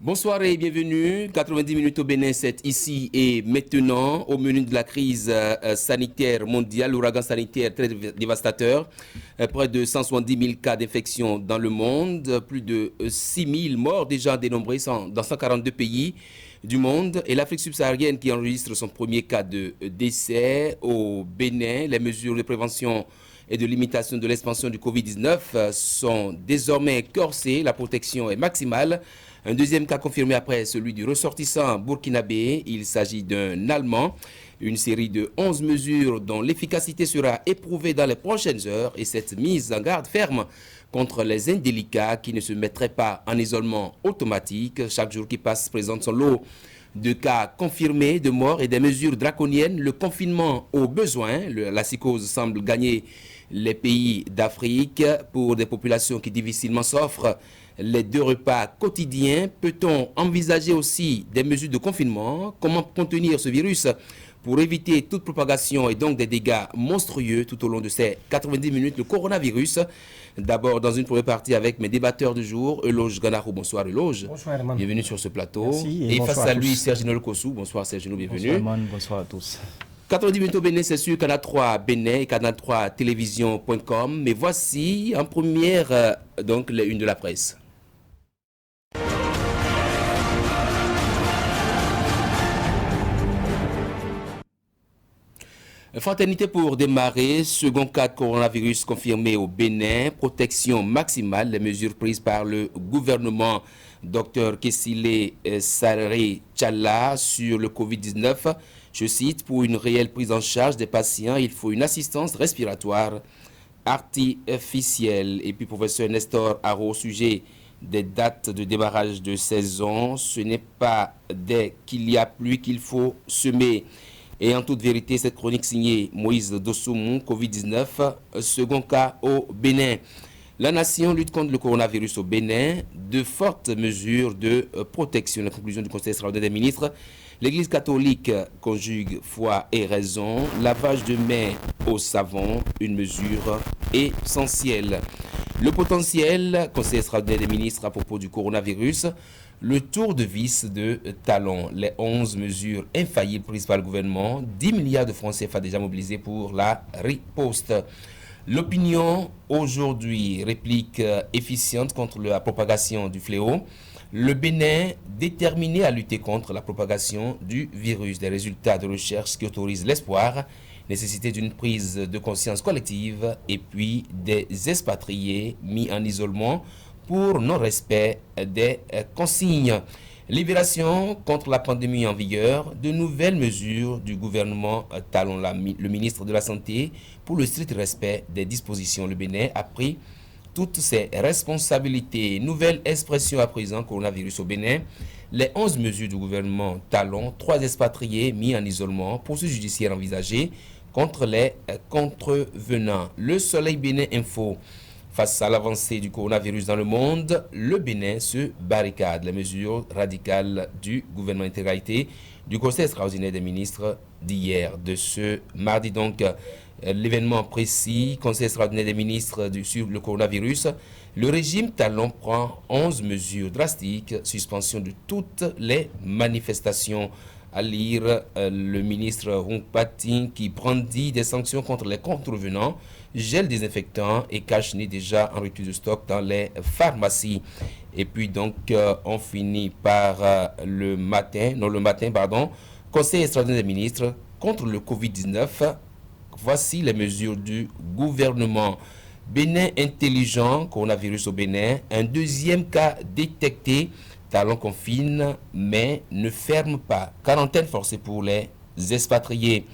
Bonsoir et bienvenue. 90 minutes au Bénin, c'est ici et maintenant. Au menu de la crise sanitaire mondiale, l'ouragan sanitaire très dévastateur. Près de 170 000 cas d'infection dans le monde, plus de 6 000 morts déjà dénombrés dans 142 pays du monde. Et l'Afrique subsaharienne qui enregistre son premier cas de décès au Bénin. Les mesures de prévention et de limitation de l'expansion du Covid-19 sont désormais corsées. La protection est maximale. Un deuxième cas confirmé après celui du ressortissant burkinabé. Il s'agit d'un Allemand. Une série de 11 mesures dont l'efficacité sera éprouvée dans les prochaines heures. Et cette mise en garde ferme contre les indélicats qui ne se mettraient pas en isolement automatique. Chaque jour qui passe présente son lot de cas confirmés, de morts et des mesures draconiennes. Le confinement au besoin. La psychose semble gagner les pays d'Afrique pour des populations qui difficilement s'offrent les 2 repas quotidiens. Peut-on envisager aussi des mesures de confinement? Comment contenir ce virus pour éviter toute propagation et donc des dégâts monstrueux tout au long de ces 90 minutes? Le coronavirus. D'abord, dans une première partie avec mes débatteurs du jour, Eloge Ganarou. Bonsoir Eloge. Bonsoir Herman. Bienvenue sur ce plateau. Merci et face à lui, tous. Sergino Lekossou. Bonsoir Sergino, bienvenue. Bonsoir Herman, bonsoir à tous. 90 minutes au Bénin, c'est sur Canal 3 Bénin et Canal 3 Télévision.com. Mais voici en première donc les unes de la presse. Fraternité pour démarrer, second cas de coronavirus confirmé au Bénin, protection maximale, les mesures prises par le gouvernement. Dr Kessile Saré Tchalla sur le Covid-19, je cite, pour une réelle prise en charge des patients, il faut une assistance respiratoire artificielle. Et puis professeur Nestor Haro au sujet des dates de démarrage de saison, ce n'est pas dès qu'il y a pluie qu'il faut semer. Et en toute vérité, cette chronique signée Moïse Dossoumou, Covid-19, second cas au Bénin. La nation lutte contre le coronavirus au Bénin. De fortes mesures de protection. La conclusion du Conseil extraordinaire des ministres. L'Église catholique conjugue foi et raison. Lavage de mains au savon, une mesure essentielle. Le potentiel, Conseil extraordinaire des ministres à propos du coronavirus. Le tour de vis de talon, les 11 mesures infaillibles prises par le gouvernement, 10 milliards de francs CFA déjà mobilisés pour la riposte. L'opinion aujourd'hui, réplique efficiente contre la propagation du fléau. Le Bénin déterminé à lutter contre la propagation du virus. Des résultats de recherche qui autorisent l'espoir, nécessité d'une prise de conscience collective et puis des expatriés mis en isolement pour non-respect des consignes. Libération contre la pandémie en vigueur, de nouvelles mesures du gouvernement Talon, le ministre de la Santé, pour le strict respect des dispositions. Le Bénin a pris toutes ses responsabilités. Nouvelle expression à présent, coronavirus au Bénin. Les 11 mesures du gouvernement Talon, 3 expatriés mis en isolement, poursuite judiciaire envisagée contre les contrevenants. Le Soleil Bénin Info. Face à l'avancée du coronavirus dans le monde, le Bénin se barricade. Les mesures radicales du gouvernement intégralité du Conseil extraordinaire des ministres d'hier, de ce mardi. Donc, l'événement précis, Conseil extraordinaire des ministres sur le coronavirus. Le régime Talon prend 11 mesures drastiques, suspension de toutes les manifestations. À lire le ministre Rung Patin qui brandit des sanctions contre les contrevenants, gel désinfectant et cache-nez déjà en rupture de stock dans les pharmacies. Et puis donc on finit par le matin, Conseil extraordinaire des ministres contre le Covid-19. Voici les mesures du gouvernement. Bénin intelligent, coronavirus au Bénin, un deuxième cas détecté. Talon confine, mais ne ferme pas. Quarantaine forcée pour les expatriés.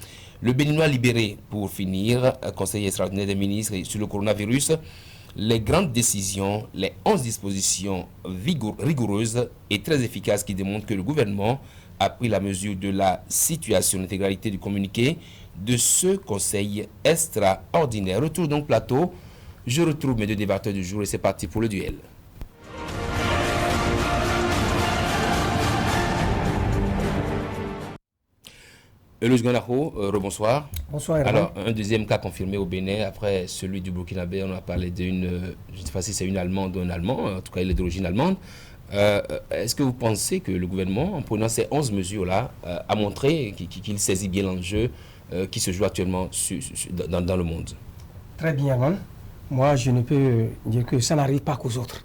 Le Béninois libéré, pour finir, Conseil extraordinaire des ministres sur le coronavirus. Les grandes décisions, les 11 dispositions rigoureuses et très efficaces qui démontrent que le gouvernement a pris la mesure de la situation, l'intégralité du communiqué de ce Conseil extraordinaire. Retour donc plateau, je retrouve mes 2 débatteurs du jour et c'est parti pour le duel. Eloge Ganarou, rebonsoir. Bonsoir Herman. Alors, un deuxième cas confirmé au Bénin, après celui du Burkinabé, on a parlé d'une, je ne sais pas si c'est une Allemande ou un Allemand, en tout cas il est d'origine allemande. Est-ce que vous pensez que le gouvernement, en prenant ces 11 mesures-là, a montré qu'il saisit bien l'enjeu qui se joue actuellement dans le monde? Très bien, Ron. Moi, je ne peux dire que ça n'arrive pas qu'aux autres.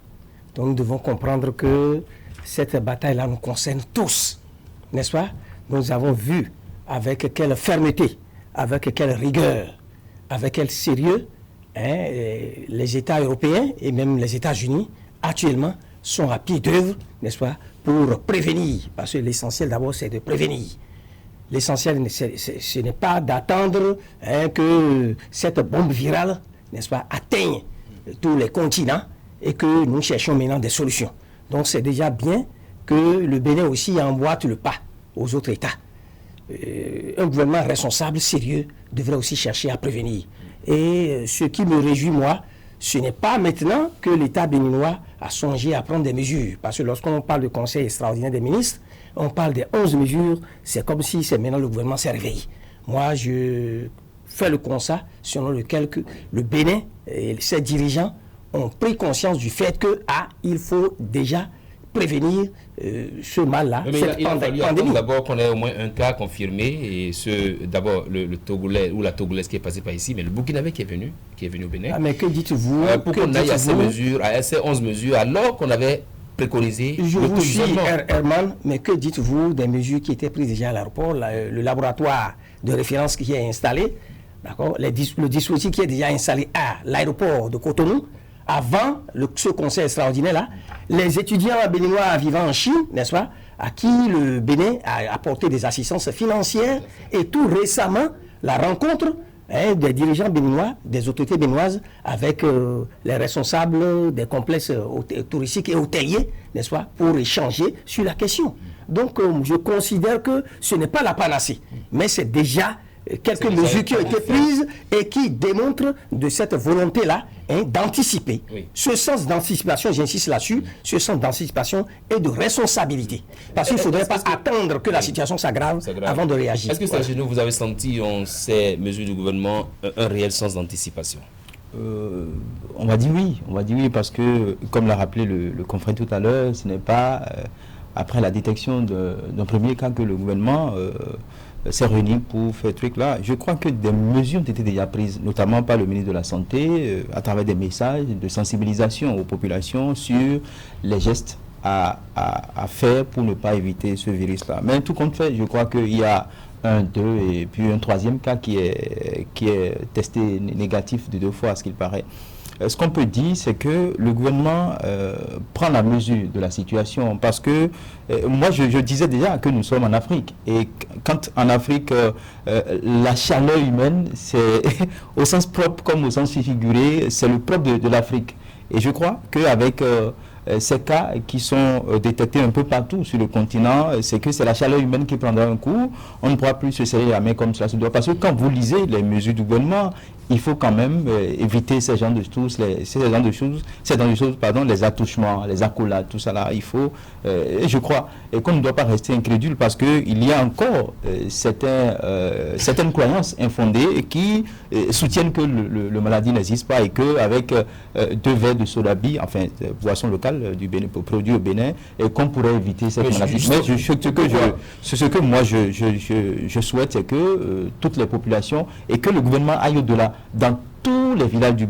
Donc, nous devons comprendre que cette bataille-là nous concerne tous, n'est-ce pas? Nous avons vu avec quelle fermeté, avec quelle rigueur, avec quel sérieux les États européens et même les États-Unis actuellement sont à pied d'œuvre, n'est-ce pas, pour prévenir. Parce que l'essentiel d'abord, c'est de prévenir. L'essentiel, ce n'est pas d'attendre que cette bombe virale, n'est-ce pas, atteigne tous les continents et que nous cherchions maintenant des solutions. Donc c'est déjà bien que le Bénin aussi emboîte le pas aux autres États. Un gouvernement responsable, sérieux, devrait aussi chercher à prévenir. Et ce qui me réjouit, moi, ce n'est pas maintenant que l'État béninois a songé à prendre des mesures. Parce que lorsqu'on parle du Conseil extraordinaire des ministres, on parle des 11 mesures, c'est comme si c'est maintenant le gouvernement s'est réveillé. Moi, je fais le constat selon lequel que le Bénin et ses dirigeants ont pris conscience du fait que il faut déjà prévenir ce mal-là. Mais il a fallu attendre d'abord qu'on ait au moins un cas confirmé, et d'abord le Togolais ou la Togolaise qui est passée par ici, mais le Burkinabé qui est venu au Bénin. Mais que dites-vous pour qu'on aille à ces 11 mesures, alors qu'on avait préconisé je vous suis, Herman, mais que dites-vous des mesures qui étaient prises déjà à l'aéroport, le laboratoire de référence qui est installé, d'accord, le dispositif qui est déjà installé à l'aéroport de Cotonou, avant ce conseil extraordinaire-là, les étudiants béninois vivant en Chine, n'est-ce pas, à qui le Bénin a apporté des assistances financières, et tout récemment, la rencontre des dirigeants béninois, des autorités béninoises, avec les responsables des complexes touristiques et hôteliers, n'est-ce pas, pour échanger sur la question. Donc, je considère que ce n'est pas la panacée, mais c'est déjà quelques mesures qui ont été prises et qui démontrent de cette volonté-là d'anticiper. Oui. Ce sens d'anticipation, j'insiste là-dessus, ce sens d'anticipation et de responsabilité. Parce qu'il ne faudrait pas attendre que la situation s'aggrave avant de réagir. Est-ce que chez nous, vous avez senti, ces mesures du gouvernement, un réel sens d'anticipation? On va dire oui, parce que, comme l'a rappelé le confrère tout à l'heure, ce n'est pas après la détection d'un premier cas que le gouvernement s'est réuni pour faire truc là. Je crois que des mesures ont été déjà prises, notamment par le ministre de la Santé, à travers des messages de sensibilisation aux populations sur les gestes à faire pour ne pas éviter ce virus-là. Mais tout compte fait, je crois qu'il y a un, deux et puis un troisième cas qui est testé négatif de 2 fois, à ce qu'il paraît. Ce qu'on peut dire, c'est que le gouvernement prend la mesure de la situation, parce que moi, je disais déjà que nous sommes en Afrique. Et quand en Afrique, la chaleur humaine, c'est au sens propre comme au sens figuré, c'est le propre de l'Afrique. Et je crois qu'avec ces cas qui sont détectés un peu partout sur le continent, c'est que c'est la chaleur humaine qui prendra un coup. On ne pourra plus se serrer la main comme cela se doit. Parce que quand vous lisez les mesures du gouvernement, il faut quand même éviter ces genres de choses, les attouchements, les accolades, tout ça là. Il faut, et je crois, et qu'on ne doit pas rester incrédule, parce qu'il y a encore certaines croyances infondées qui soutiennent que le maladie n'existe pas, et qu'avec 2 verres de soda-bi, enfin boisson locale du Bénin, produit au Bénin, et qu'on pourrait éviter cette maladie. Mais ce que moi je souhaite, c'est que toutes les populations et que le gouvernement aille au-delà dans tous les villages du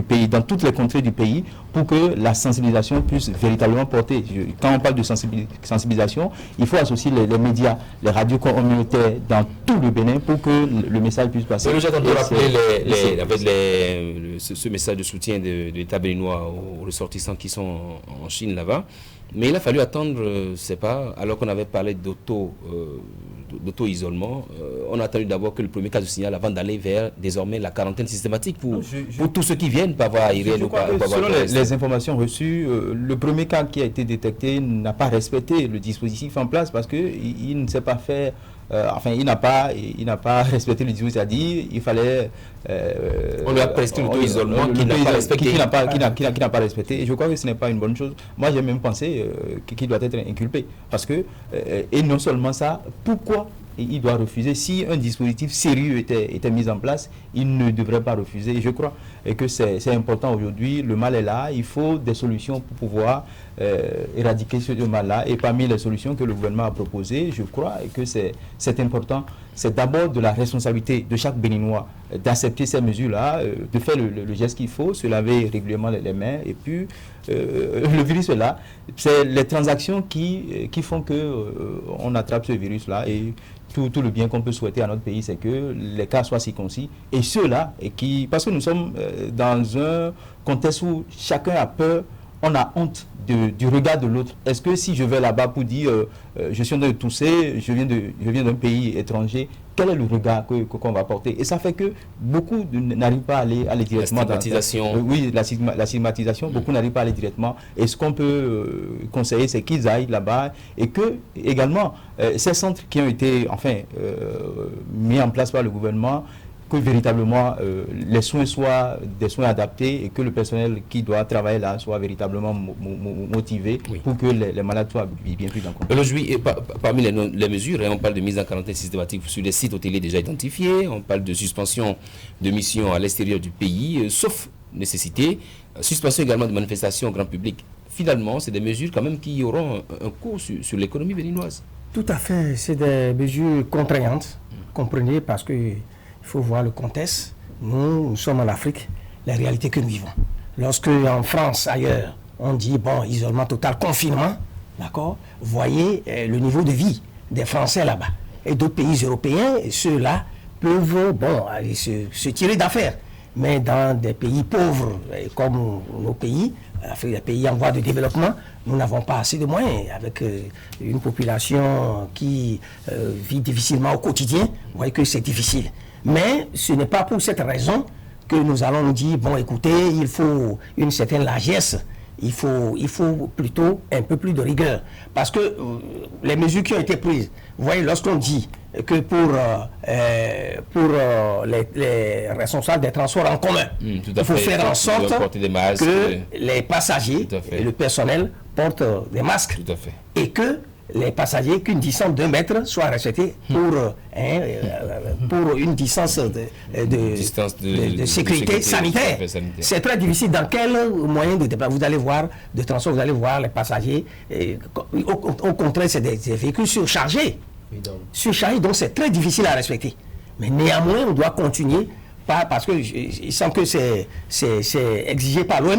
pays, dans toutes les contrées du pays, pour que la sensibilisation puisse véritablement porter. Quand on parle de sensibilisation, il faut associer les médias, les radios communautaires dans tout le Bénin pour que le message puisse passer. J'ai entendu rappeler ce message de soutien de l'État béninois aux ressortissants qui sont en Chine là-bas. Mais il a fallu attendre, alors qu'on avait parlé d'auto-isolement, on a attendu d'abord que le premier cas se signale avant d'aller vers désormais la quarantaine systématique pour tous ceux qui viennent, pas avoir IRL ou pas. Selon les informations reçues, le premier cas qui a été détecté n'a pas respecté le dispositif en place, parce qu'il ne s'est pas fait. Il n'a pas respecté le dispositif, c'est-à-dire il fallait. On lui a prescrit l'auto-isolement qu'il n'a pas respecté. Qui n'a pas respecté. Et je crois que ce n'est pas une bonne chose. Moi, j'ai même pensé qu'il doit être inculpé. Parce que, et non seulement ça, pourquoi il doit refuser. Si un dispositif sérieux était mis en place, il ne devrait pas refuser. Et je crois que c'est important aujourd'hui. Le mal est là. Il faut des solutions pour pouvoir éradiquer ce mal-là. Et parmi les solutions que le gouvernement a proposées, je crois que c'est important. C'est d'abord de la responsabilité de chaque Béninois d'accepter ces mesures-là, de faire le geste qu'il faut, se laver régulièrement les mains. Et puis, le virus est là. C'est les transactions qui font qu'on attrape ce virus-là. Et tout le bien qu'on peut souhaiter à notre pays, c'est que les cas soient circoncis. Et ceux-là, parce que nous sommes dans un contexte où chacun a peur, on a honte du regard de l'autre. Est-ce que si je vais là-bas pour dire je suis en train de tousser, je viens d'un pays étranger, quel est le regard qu'on va porter? Et ça fait que beaucoup n'arrivent pas à aller directement. La stigmatisation. Oui, la stigmatisation, beaucoup n'arrivent pas à aller directement. Et ce qu'on peut conseiller, c'est qu'ils aillent là-bas et que, également, ces centres qui ont été, mis en place par le gouvernement, que véritablement les soins soient des soins adaptés et que le personnel qui doit travailler là soit véritablement motivé pour que les malades soient bien pris en compte. Parmi les mesures, on parle de mise en quarantaine systématique sur les sites hôteliers déjà identifiés, on parle de suspension de missions à l'extérieur du pays, sauf nécessité, suspension également de manifestations au grand public. Finalement, c'est des mesures quand même qui auront un coût sur l'économie béninoise. Tout à fait, c'est des mesures contraignantes, comprenez, parce que il faut voir le contexte. Nous sommes en Afrique, la réalité que nous vivons. Lorsque en France, ailleurs, on dit, bon, isolement total, confinement, d'accord, voyez le niveau de vie des Français là-bas. Et d'autres pays européens, ceux-là peuvent, se tirer d'affaire. Mais dans des pays pauvres, comme nos pays, les pays en voie de développement, nous n'avons pas assez de moyens. Avec une population qui vit difficilement au quotidien, vous voyez que c'est difficile. Mais ce n'est pas pour cette raison que nous allons nous dire, bon écoutez, il faut une certaine largesse, il faut plutôt un peu plus de rigueur. Parce que les mesures qui ont été prises, vous voyez, lorsqu'on dit que pour les responsables des transports en commun, il faut faire en sorte que les passagers et le personnel portent des masques. Tout à fait. Et que les passagers, qu'une distance de 2 mètres soit respectée pour une distance de sécurité sanitaire. C'est très difficile. Dans quel moyen de déplacement vous allez voir de transport, vous allez voir les passagers. Au contraire, c'est des véhicules surchargés. Surchargés, donc c'est très difficile à respecter. Mais néanmoins, on doit continuer parce que il semble que c'est exigé par l'OMS.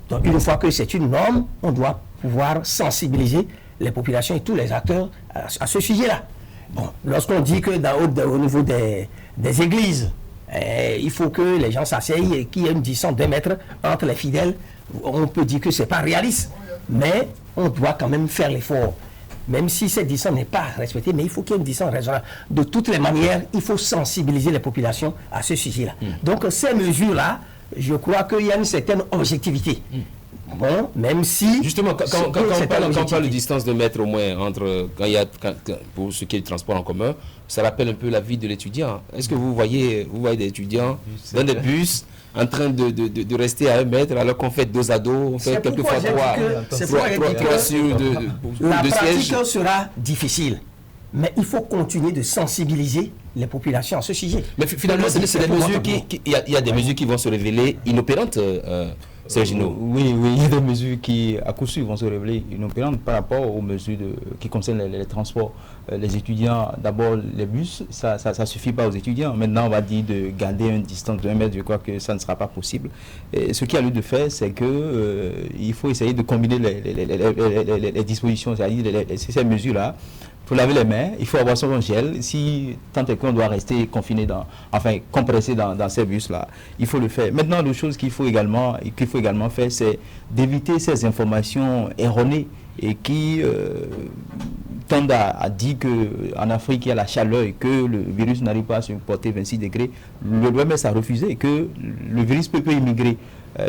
Donc une fois que c'est une norme, on doit pouvoir sensibiliser les populations et tous les acteurs à ce sujet-là. Bon, lorsqu'on dit que au niveau des églises, il faut que les gens s'asseyent et qu'il y ait une distance de 2 mètres entre les fidèles, on peut dire que ce n'est pas réaliste. Mais on doit quand même faire l'effort. Même si cette distance n'est pas respectée, mais il faut qu'il y ait une distance raisonnable. De toutes les manières, il faut sensibiliser les populations à ce sujet-là. Donc ces mesures-là, je crois qu'il y a une certaine objectivité. Bon, même si... Justement, quand on parle de distance de mètres au moins, pour ce qui est du transport en commun, ça rappelle un peu la vie de l'étudiant. Est-ce que vous voyez des étudiants dans des bus en train de rester à 1 mètre alors qu'on fait 2 à 2, on fait quelquefois 3 sur 2 la pratique sera difficile. Mais il faut continuer de sensibiliser les populations à ce sujet. Mais finalement, c'est des mesures il y a des mesures qui vont se révéler inopérantes. Oui, il y a des mesures qui, à coup sûr, vont se révéler inopérantes par rapport aux mesures qui concernent les transports. Les étudiants, d'abord, les bus, ça ne suffit pas aux étudiants. Maintenant, on va dire de garder une distance de 1 mètre, je crois que ça ne sera pas possible. Et ce qu'il y a lieu de faire, c'est qu'il faut essayer de combiner les dispositions, c'est-à-dire ces mesures-là. Il faut laver les mains, il faut avoir son gel. Si tant est qu'on doit rester confiné, compressé dans ces bus-là, il faut le faire. Maintenant, l'autre chose qu'il faut également faire, c'est d'éviter ces informations erronées et qui tendent à dire qu'en Afrique, il y a la chaleur et que le virus n'arrive pas à se porter 26 degrés. L'OMS a refusé que le virus peut immigrer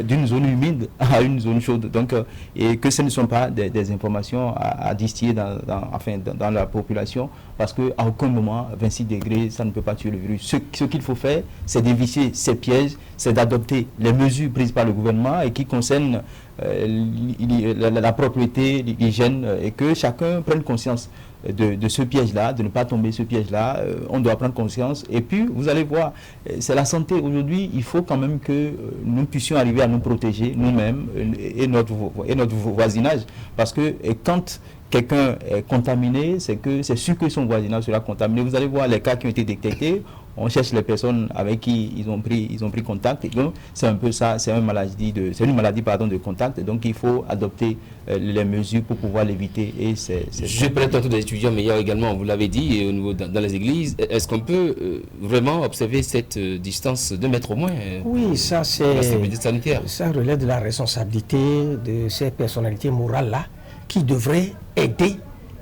d'une zone humide à une zone chaude, donc et que ce ne sont pas des informations à distiller dans la population, parce qu'à aucun moment 26 degrés ça ne peut pas tuer le virus. Ce qu'il faut faire, c'est d'éviter ces pièges, c'est d'adopter les mesures prises par le gouvernement et qui concernent la propriété, l'hygiène, et que chacun prenne conscience de ce piège-là, de ne pas tomber ce piège-là. On doit prendre conscience. Et puis, vous allez voir, c'est la santé. Aujourd'hui, il faut quand même que nous puissions arriver à nous protéger nous-mêmes et notre voisinage. Parce que quand quelqu'un est contaminé, c'est sûr que son voisinage sera contaminé. Vous allez voir les cas qui ont été détectés. On cherche les personnes avec qui ils ont pris contact. Et donc, c'est un peu ça, c'est une maladie de contact. Et donc, il faut adopter les mesures pour pouvoir l'éviter. Et je prête tantôt des étudiants, mais il y a également, vous l'avez dit, au niveau dans les églises, est-ce qu'on peut vraiment observer cette distance de mètre au moins? Oui, ça c'est... La sécurité sanitaire. Ça relève de la responsabilité de ces personnalités morales-là qui devraient aider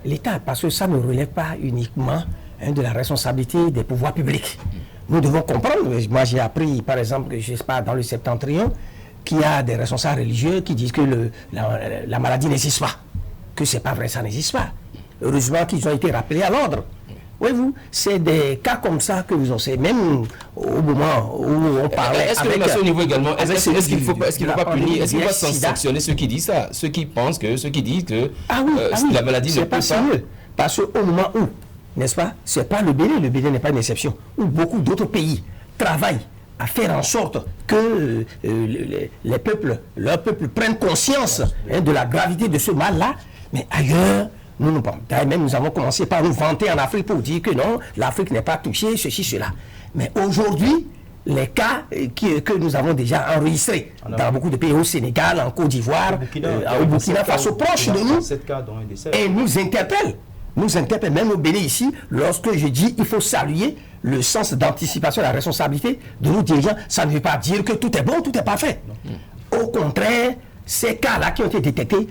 l'État, parce que ça ne relève pas uniquement de la responsabilité des pouvoirs publics. Nous devons comprendre, moi j'ai appris par exemple, je sais pas, dans le Septentrion, qu'il y a des responsables religieux qui disent que la maladie n'existe pas, que c'est pas vrai, ça n'existe pas. Heureusement qu'ils ont été rappelés à l'ordre. Voyez-vous, c'est des cas comme ça que vous en savez, même au moment où on parlait. Est-ce que au niveau également, est-ce qu'il ne faut pas punir, est-ce qu'il faut pas sanctionner ceux qui disent ça, ceux qui pensent que, ceux qui disent que la maladie ne peut pas. Sérieux, parce qu'au moment où, n'est-ce pas, c'est pas le Bénin n'est pas une exception, où beaucoup d'autres pays travaillent à faire en sorte que leurs peuples prennent conscience de la gravité de ce mal-là, mais ailleurs, nous avons commencé par nous vanter en Afrique pour dire que non, l'Afrique n'est pas touchée, ceci, cela. Mais aujourd'hui, les cas que nous avons déjà enregistrés dans beaucoup de pays, au Sénégal, en Côte d'Ivoire, au Burkina Faso, proche de nous, et nous interpellent même au Bénin ici, lorsque je dis il faut saluer le sens d'anticipation et la responsabilité de nos dirigeants. Ça ne veut pas dire que tout est bon, tout est parfait. Au contraire, ces cas-là qui ont été détectés,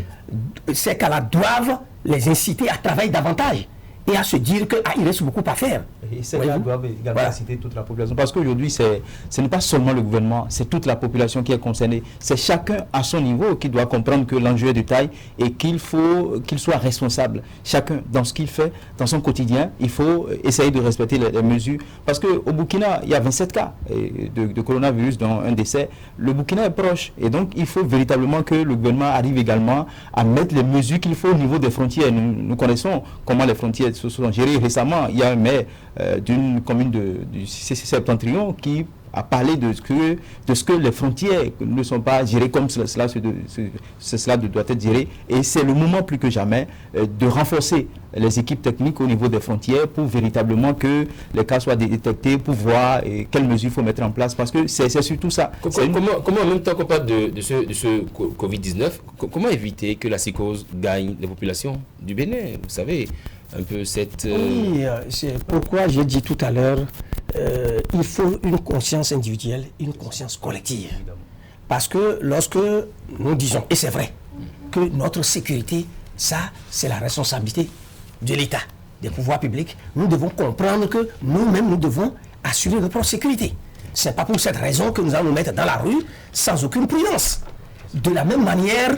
ces cas-là doivent les inciter à travailler davantage et à se dire qu'il reste beaucoup à faire. Et ces cas doivent également inciter toute la population. Parce qu'aujourd'hui, ce n'est pas seulement le gouvernement, c'est toute la population qui est concernée. C'est chacun à son niveau qui doit comprendre que l'enjeu est de taille et qu'il faut qu'il soit responsable. Chacun dans ce qu'il fait, dans son quotidien, il faut essayer de respecter les mesures. Parce qu'au Burkina, il y a 27 cas de coronavirus, dont un décès. Le Burkina est proche. Et donc, il faut véritablement que le gouvernement arrive également à mettre les mesures qu'il faut au niveau des frontières. Nous connaissons comment les frontières se sont gérées. Récemment, il y a un maire d'une commune du Septentrion qui a parlé de ce que les frontières ne sont pas gérées comme cela doit être géré. Et c'est le moment plus que jamais de renforcer les équipes techniques au niveau des frontières pour véritablement que les cas soient détectés, pour voir quelles mesures il faut mettre en place. Parce que c'est surtout ça. Comment en même temps qu'on parle de ce Covid-19, comment éviter que la psychose gagne les populations du Bénin? Vous savez, un peu cette... Oui, c'est pourquoi j'ai dit tout à l'heure, il faut une conscience individuelle, une conscience collective. Parce que lorsque nous disons, et c'est vrai, que notre sécurité, ça, c'est la responsabilité de l'État, des pouvoirs publics, nous devons comprendre que nous-mêmes, nous devons assurer notre propre sécurité. Ce n'est pas pour cette raison que nous allons nous mettre dans la rue sans aucune prudence. De la même manière,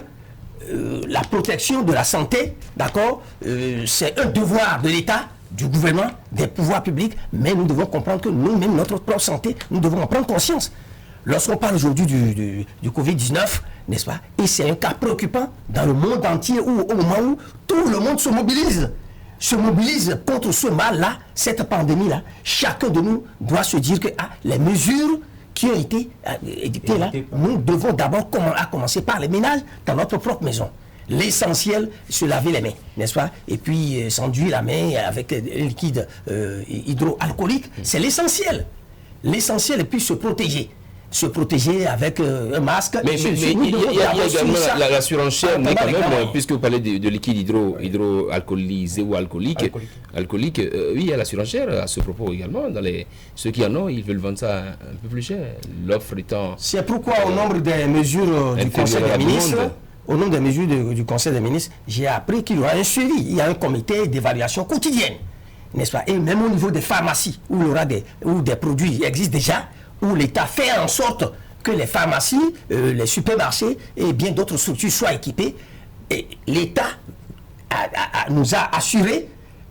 la protection de la santé, d'accord, c'est un devoir de l'État, du gouvernement, des pouvoirs publics, mais nous devons comprendre que nous-mêmes, notre propre santé, nous devons en prendre conscience. Lorsqu'on parle aujourd'hui du Covid-19, n'est-ce pas, et c'est un cas préoccupant dans le monde entier, où, au moment où tout le monde se mobilise contre ce mal-là, cette pandémie-là, chacun de nous doit se dire que les mesures qui ont été édictées là, nous devons d'abord commencer par les ménages dans notre propre maison. L'essentiel, se laver les mains, n'est-ce pas? Et puis s'enduire la main avec un liquide hydroalcoolique, c'est l'essentiel. L'essentiel, et puis se protéger. Se protéger avec un masque. Mais il y a également la surenchère, mais quand même, puisque vous parlez de liquide hydroalcoolisé ou alcoolique, oui, il y a la surenchère à ce propos également. Ceux qui en ont, ils veulent vendre ça un peu plus cher. L'offre étant... C'est pourquoi au nombre des mesures du Conseil des ministres, du Conseil des ministres, j'ai appris qu'il y aura un suivi. Il y a un comité d'évaluation quotidienne, n'est-ce pas? Et même au niveau des pharmacies, où des produits existent déjà, où l'État fait en sorte que les pharmacies, les supermarchés et bien d'autres structures soient équipés. Et l'État nous a assuré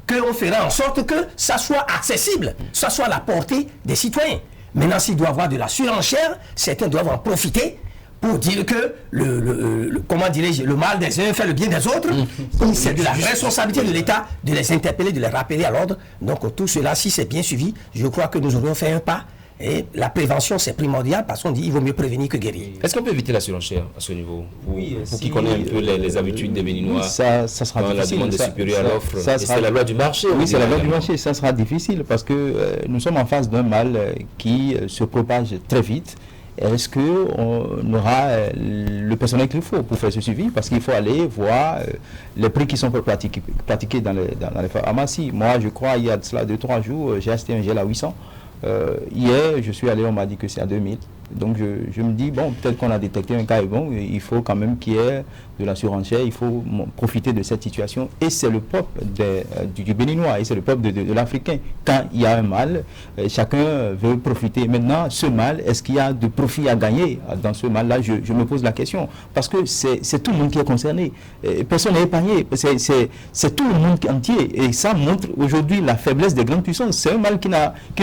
qu'on fera en sorte que ça soit accessible, ça soit à la portée des citoyens. Maintenant, s'il doit y avoir de la surenchère, certains doivent en profiter pour dire que comment dirais-je, le mal des uns fait le bien des autres. C'est de la responsabilité de l'État de les interpeller, de les rappeler à l'ordre. Donc tout cela, si c'est bien suivi, je crois que nous aurions fait un pas. Et la prévention, c'est primordial parce qu'on dit qu'il vaut mieux prévenir que guérir. Est-ce qu'on peut éviter la surenchère à ce niveau? Oui, pour qui connaît un peu les habitudes des Béninois, ça sera difficile. La demande est supérieure à l'offre. C'est la loi du marché. Oui, c'est la loi du marché. Ça sera difficile parce que nous sommes en face d'un mal qui se propage très vite. Est-ce qu'on aura le personnel qu'il faut pour faire ce suivi? Parce qu'il faut aller voir les prix qui sont pratiqués dans les pharmacies. Moi, je crois, il y a de cela 2-3 jours, j'ai acheté un gel à 800. Hier, je suis allé, on m'a dit que c'est à 2000. Donc je me dis, bon, peut-être qu'on a détecté un cas, et bon, il faut quand même qu'il y ait de la surenchère, il faut profiter de cette situation. Et c'est le peuple du Béninois, et c'est le peuple de l'Africain. Quand il y a un mal, chacun veut profiter. Maintenant, ce mal, est-ce qu'il y a de profit à gagner dans ce mal-là? Je me pose la question. Parce que c'est tout le monde qui est concerné. Personne n'est épargné. C'est tout le monde entier. Et ça montre aujourd'hui la faiblesse des grandes puissances. C'est un mal qui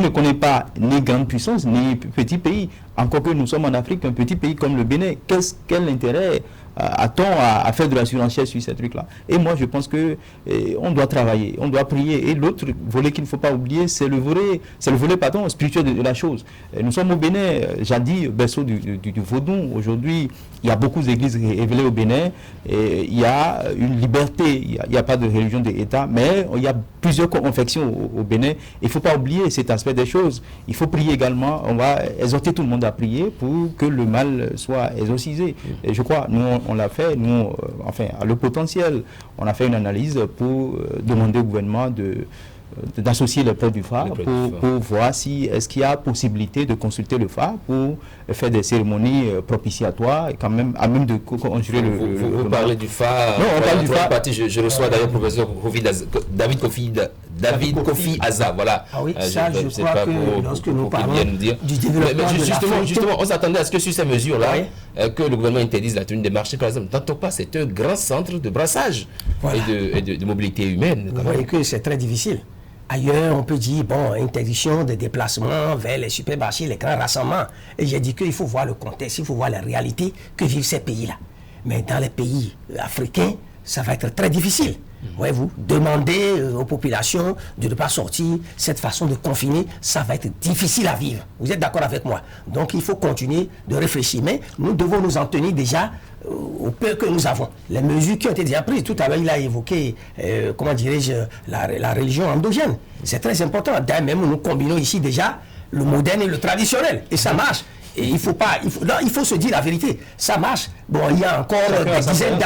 ne connaît pas ni grande puissance, ni petit pays. Encore que nous sommes en Afrique, un petit pays comme le Bénin, quel intérêt a-t-on à faire de la surenchère sur ces trucs-là? Et moi, je pense que on doit travailler, on doit prier. Et l'autre volet qu'il ne faut pas oublier, c'est le volet spirituel de la chose. Nous sommes au Bénin, jadis berceau du Vaudou. Aujourd'hui, il y a beaucoup d'églises révélées au Bénin. Et il y a une liberté, il n'y a pas de religion d'État, mais il y a plusieurs confections au Bénin. Il ne faut pas oublier cet aspect des choses. Il faut prier également. On va exhorter tout le monde à prier pour que le mal soit exorcisé. Et je crois, nous, on l'a fait, nous, enfin, à le potentiel, on a fait une analyse pour demander au gouvernement d'associer les prêtres du phare pour voir si est-ce qu'il y a possibilité de consulter le phare pour faire des cérémonies propitiatoires et quand même à même de conjurer vous parlez du phare. Non, on parle du phare. Je reçois d'ailleurs le professeur David Kofi Aza, voilà. Ah oui, ça je crois que lorsque nous parlons du développement justement, on s'attendait à ce que sur ces mesures-là, que le gouvernement interdise la tenue des marchés, par exemple. Tantopa, c'est un grand centre de brassage et de mobilité humaine. Vous voyez que c'est très difficile. Ailleurs, on peut dire, bon, interdiction de déplacement vers les supermarchés, les grands rassemblements. Et j'ai dit qu'il faut voir le contexte, il faut voir la réalité que vivent ces pays-là. Mais dans les pays africains, ça va être très difficile. Voyez-vous, demander aux populations de ne pas sortir, cette façon de confiner, ça va être difficile à vivre. Vous êtes d'accord avec moi? Donc il faut continuer de réfléchir. Mais nous devons nous en tenir déjà au peu que nous avons. Les mesures qui ont été déjà prises, tout à l'heure il a évoqué, comment dirais-je, la religion endogène. C'est très important. D'ailleurs même nous combinons ici déjà le moderne et le traditionnel. Et ça marche. Et il faut se dire la vérité. Ça marche. Bon, il y a encore des dizaines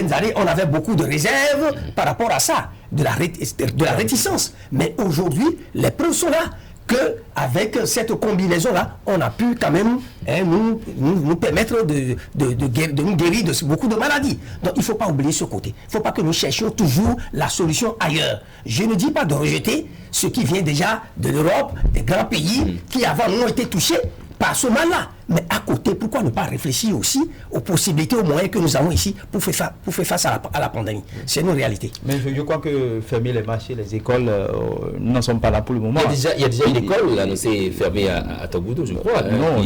d'années, on avait beaucoup de réserves par rapport à ça, de la réticence. Mais aujourd'hui, les preuves sont là qu'avec cette combinaison-là, on a pu quand même nous permettre de nous guérir de beaucoup de maladies. Donc il ne faut pas oublier ce côté. Il ne faut pas que nous cherchions toujours la solution ailleurs. Je ne dis pas de rejeter ce qui vient déjà de l'Europe, des grands pays qui avant nous ont été touchés par ce mal-là. Mais à côté, pourquoi ne pas réfléchir aussi aux possibilités, aux moyens que nous avons ici pour faire face à la pandémie? C'est une réalité. Mais je crois que fermer les marchés, les écoles, nous n'en sommes pas là pour le moment. Il y a déjà une école annoncée fermée à Togoudou, je crois. Non,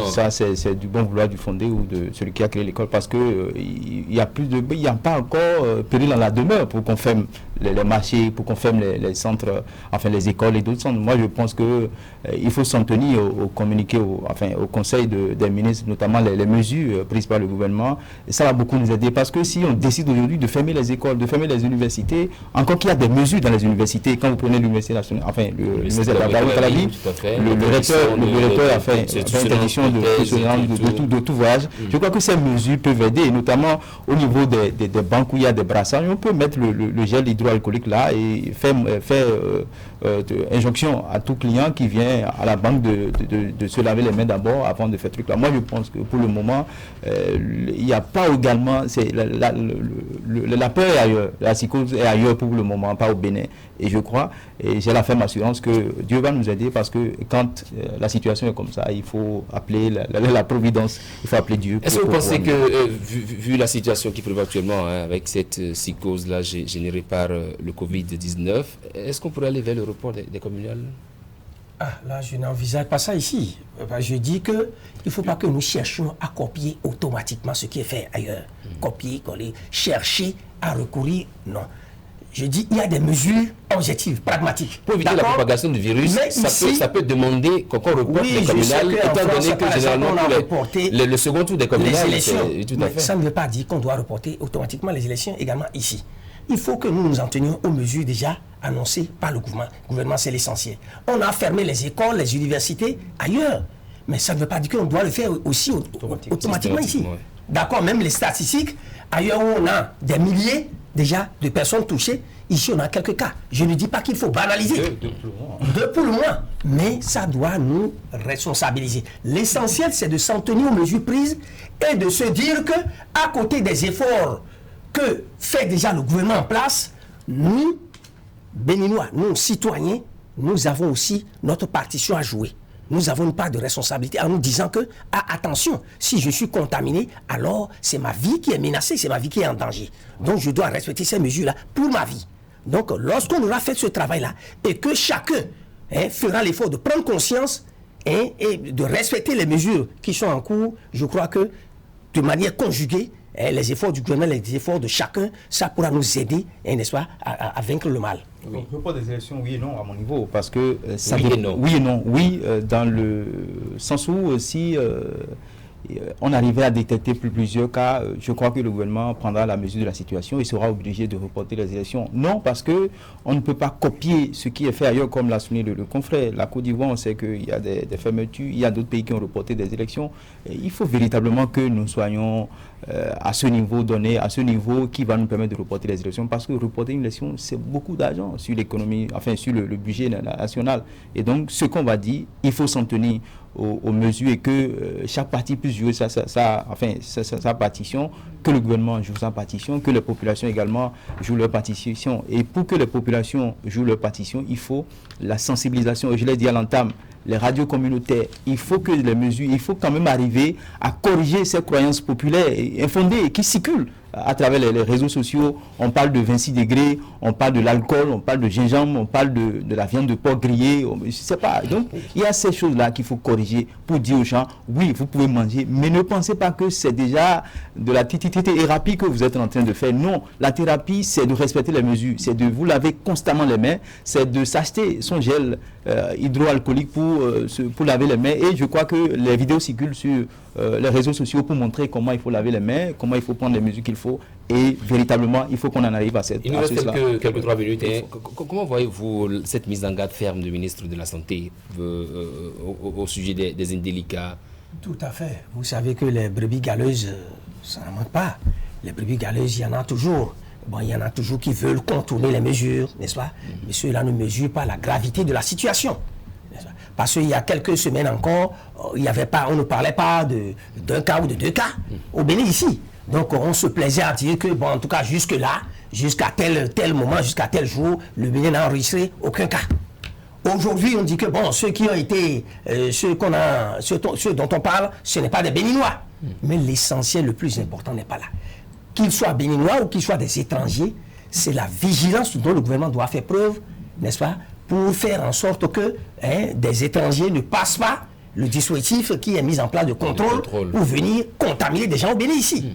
ça c'est du bon vouloir du fondé ou de celui qui a créé l'école, parce que il n'y a pas encore péril en la demeure pour qu'on ferme les marchés, pour qu'on ferme les centres, enfin les écoles et d'autres centres. Moi, je pense que il faut s'en tenir au communiqué, au Conseil des ministres, notamment les mesures prises par le gouvernement. Et ça va beaucoup nous aider, parce que si on décide aujourd'hui de fermer les écoles, de fermer les universités, encore qu'il y a des mesures dans les universités, quand vous prenez l'université nationale, enfin l'université le recteur a fait interdiction de tout voyage. Je crois que ces mesures peuvent aider, notamment au niveau des banques où il y a des brassages. On peut mettre le gel hydroalcoolique là et faire injonction à tout client qui vient à la banque de se laver les mains d'abord avant de faire truc là. Moi je pense que pour le moment il n'y a pas également, la peur est ailleurs, la psychose est ailleurs pour le moment, pas au Bénin. Et je crois, et j'ai la ferme assurance que Dieu va nous aider, parce que quand la situation est comme ça, il faut appeler la providence, il faut appeler Dieu. Est-ce que vous pensez que, vu la situation qui prévaut actuellement, avec cette psychose-là générée par le Covid-19, est-ce qu'on pourrait aller vers le report des communales? Ah, là, je n'envisage pas ça ici. Je dis qu'il ne faut pas que nous cherchions à copier automatiquement ce qui est fait ailleurs. Copier, coller, chercher à recourir, non. Je dis il y a des mesures objectives, pragmatiques. Pour éviter la propagation du virus, ça peut demander qu'on reporte les communales, étant donné que généralement le second tour des communales, ça ne veut pas dire qu'on doit reporter automatiquement les élections également ici. Il faut que nous nous en tenions aux mesures déjà annoncées par le gouvernement. Le gouvernement, c'est l'essentiel. On a fermé les écoles, les universités ailleurs. Mais ça ne veut pas dire qu'on doit le faire aussi automatiquement ici. Ouais. D'accord, même les statistiques, ailleurs où on a des milliers déjà de personnes touchées, ici on a quelques cas. Je ne dis pas qu'il faut banaliser. Deux pour le moins. Mais ça doit nous responsabiliser. L'essentiel, c'est de s'en tenir aux mesures prises et de se dire que, à côté des efforts que fait déjà le gouvernement en place, nous, Béninois, nous, citoyens, nous avons aussi notre partition à jouer. Nous avons une part de responsabilité en nous disant que, attention, si je suis contaminé, alors c'est ma vie qui est menacée, c'est ma vie qui est en danger. Donc je dois respecter ces mesures-là pour ma vie. Donc lorsqu'on aura fait ce travail-là et que chacun fera l'effort de prendre conscience et de respecter les mesures qui sont en cours, je crois que de manière conjuguée, les efforts du gouvernement, les efforts de chacun, ça pourra nous aider, n'est-ce pas, à vaincre le mal. Oui. On peut pas des élections, oui et non, à mon niveau, parce que ça oui et non. Oui et non. Oui, dans le sens où si on arrivait à détecter plusieurs cas, je crois que le gouvernement prendra la mesure de la situation et sera obligé de reporter les élections. Non, parce que on ne peut pas copier ce qui est fait ailleurs, comme l'a souligné le confrère. La Côte d'Ivoire, on sait qu'il y a des fermetures, il y a d'autres pays qui ont reporté des élections. Et il faut véritablement que nous soyons à ce niveau donné, à ce niveau qui va nous permettre de reporter les élections, parce que reporter une élection, c'est beaucoup d'argent sur l'économie, enfin sur le budget national. Et donc, ce qu'on va dire, il faut s'en tenir aux mesures et que chaque parti puisse jouer sa partition, que le gouvernement joue sa partition, que les populations également jouent leur partition. Et pour que les populations jouent leur partition, il faut la sensibilisation. Et je l'ai dit à l'entame, les radios communautaires, il faut que les mesures, il faut quand même arriver à corriger ces croyances populaires et infondées qui circulent à travers les réseaux sociaux. On parle de 26 degrés, on parle de l'alcool, on parle de gingembre, on parle de la viande de porc grillée, je ne sais pas. Donc, il y a ces choses-là qu'il faut corriger pour dire aux gens, oui, vous pouvez manger, mais ne pensez pas que c'est déjà de la thérapie que vous êtes en train de faire. Non, la thérapie, c'est de respecter les mesures, c'est de vous laver constamment les mains, c'est de s'acheter son gel hydroalcoolique pour laver les mains. Et je crois que les vidéos circulent sur les réseaux sociaux pour montrer comment il faut laver les mains, comment il faut prendre les mesures qu'il faut. Et véritablement, il faut qu'on en arrive à cette Il nous reste quelques 3 minutes. Comment voyez-vous cette mise en garde ferme du ministre de la Santé au sujet des indélicats? Tout à fait. Vous savez que les brebis galeuses, ça ne manque pas. Les brebis galeuses, il y en a toujours. Bon, il y en a toujours qui veulent contourner les mesures, n'est-ce pas? Mais ceux-là ne mesurent pas la gravité de la situation. Parce qu'il y a quelques semaines encore, on ne parlait pas d'un cas ou de 2 cas au Bénin ici. Donc on se plaisait à dire que, bon, en tout cas jusque-là, jusqu'à tel moment, jusqu'à tel jour, le Bénin n'a enregistré aucun cas. Aujourd'hui, on dit que, bon, ceux qui ont été, ceux dont on parle, ce n'est pas des Béninois. Mais l'essentiel, le plus important n'est pas là. Qu'ils soient Béninois ou qu'ils soient des étrangers, c'est la vigilance dont le gouvernement doit faire preuve, n'est-ce pas, pour faire en sorte que des étrangers ne passent pas le dispositif qui est mis en place de contrôle pour venir contaminer des gens au Bénin ici.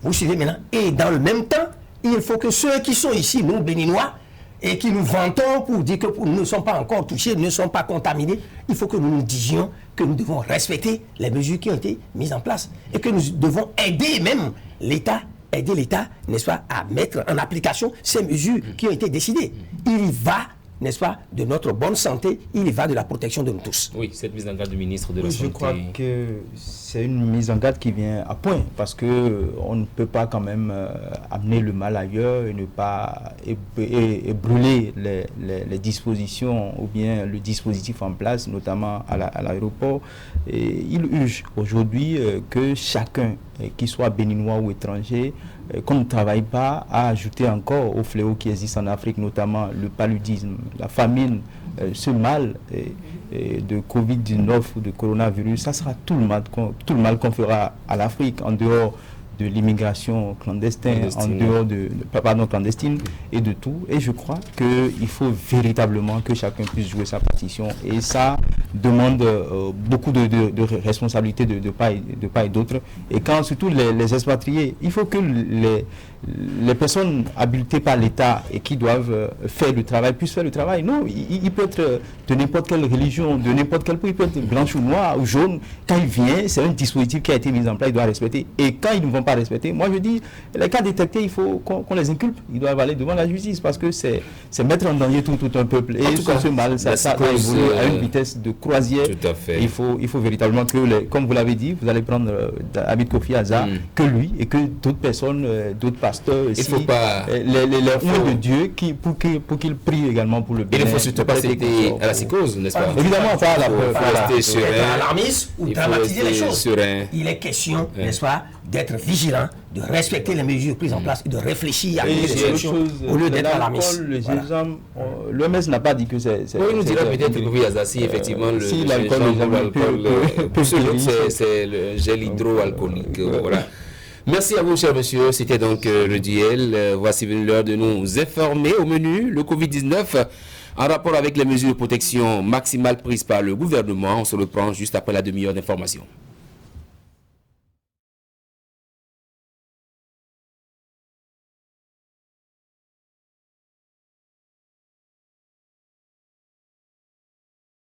Vous suivez maintenant? Et dans le même temps, il faut que ceux qui sont ici, nous Béninois, et qui nous vantons pour dire que nous ne sommes pas encore touchés, ne sommes pas contaminés, il faut que nous nous disions que nous devons respecter les mesures qui ont été mises en place et que nous devons aider même l'État, n'est-ce pas, à mettre en application ces mesures qui ont été décidées. Il y va, n'est-ce pas, de notre bonne santé, il y va de la protection de nous tous. Oui, cette mise en garde du ministre de la Santé. Je crois que c'est une mise en garde qui vient à point, parce que on ne peut pas quand même amener le mal ailleurs et ne pas et brûler les dispositions ou bien le dispositif en place, notamment à l'aéroport. Et il urge aujourd'hui que chacun, qu'il soit béninois ou étranger, qu'on ne travaille pas à ajouter encore au fléau qui existe en Afrique, notamment le paludisme, la famine, ce mal de Covid-19 ou de coronavirus. Ça sera tout le mal qu'on fera à l'Afrique, en dehors de l'immigration clandestine, clandestine et de tout. Et je crois qu'il faut véritablement que chacun puisse jouer sa partition. Et ça demande beaucoup de responsabilités de part et d'autre. Et quand surtout les expatriés, il faut que les personnes habilitées par l'État et qui doivent faire le travail puissent faire le travail. Non, il peut être de n'importe quelle religion, de n'importe quel pays, il peut être blanche ou noir ou jaune. Quand il vient, c'est un dispositif qui a été mis en place, il doit respecter. Et quand ils ne vont pas respecter, moi je dis, les cas détectés, il faut qu'on les inculpe. Ils doivent aller devant la justice parce que c'est mettre en danger tout un peuple. Et ce mal, ça évolue à une vitesse de croisière. Tout à fait. Il faut véritablement que, comme vous l'avez dit, vous allez prendre David Kofi Hazard, que lui et que d'autres personnes, d'autres pasteurs, il faut pas les hommes de Dieu pour qu'ils prient également pour le bien. Il ne faut surtout pas céder à la psychose, n'est-ce pas? Évidemment, pas à la peur. Rester serein. Alarmiste ou dramatiser les choses. Il est question, n'est-ce pas, d'être vigilant, de respecter les mesures prises en place et de réfléchir à des solutions au lieu d'être alarmiste. L'OMS n'a pas dit que c'est... Oui, il nous dira peut-être que si effectivement l'alcool, pour ceux c'est le gel hydroalcoolique. Voilà. Merci à vous, cher monsieur. C'était donc le duel. Voici venu l'heure de nous informer. Au menu, le Covid-19 en rapport avec les mesures de protection maximale prises par le gouvernement. On se reprend juste après la demi-heure d'information.